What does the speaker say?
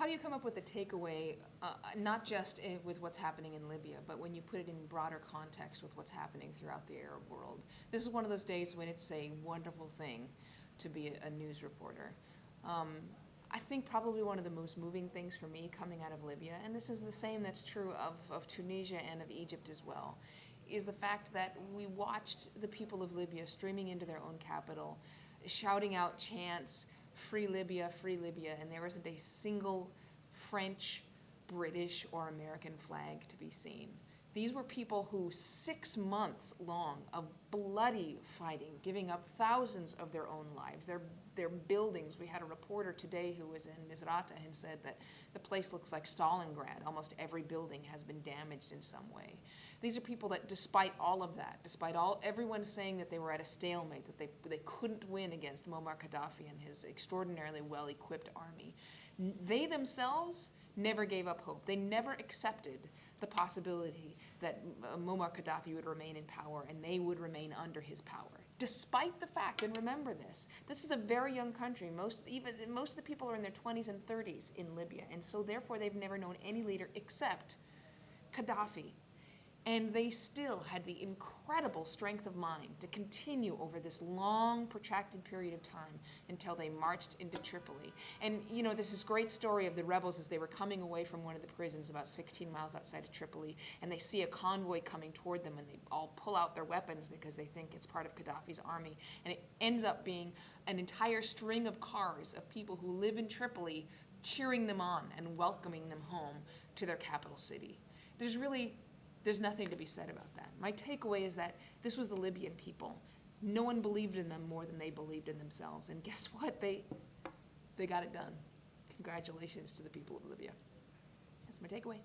How do you come up with a takeaway, not just with what's happening in Libya, but when you put it in broader context with what's happening throughout the Arab world? This is one of those days when it's a wonderful thing to be a news reporter. I think probably one of the most moving things for me coming out of Libya, and this is the same that's true of Tunisia and of Egypt as well, is the fact that we watched the people of Libya streaming into their own capital, shouting out chants, free Libya, and there isn't a single French, British, or American flag to be seen. These were people who 6 months long of bloody fighting, giving up thousands of their own lives, their buildings. We had a reporter today who was in Misrata and said that the place looks like Stalingrad. Almost every building has been damaged in some way. These are people that, despite all of that, despite everyone saying that they were at a stalemate, that they couldn't win against Muammar Gaddafi and his extraordinarily well-equipped army, they themselves never gave up hope. They never accepted the possibility that Muammar Gaddafi would remain in power and they would remain under his power. Despite the fact, and remember this is a very young country. Most of the people are in their 20s and 30s in Libya, and so therefore they've never known any leader except Gaddafi. And they still had the incredible strength of mind to continue over this long, protracted period of time until they marched into Tripoli. And, you know, there's this great story of the rebels as they were coming away from one of the prisons about 16 miles outside of Tripoli, and they see a convoy coming toward them, and they all pull out their weapons because they think it's part of Gaddafi's army. And it ends up being an entire string of cars of people who live in Tripoli cheering them on and welcoming them home to their capital city. There's nothing to be said about that. My takeaway is that this was the Libyan people. No one believed in them more than they believed in themselves. And guess what? They got it done. Congratulations to the people of Libya. That's my takeaway.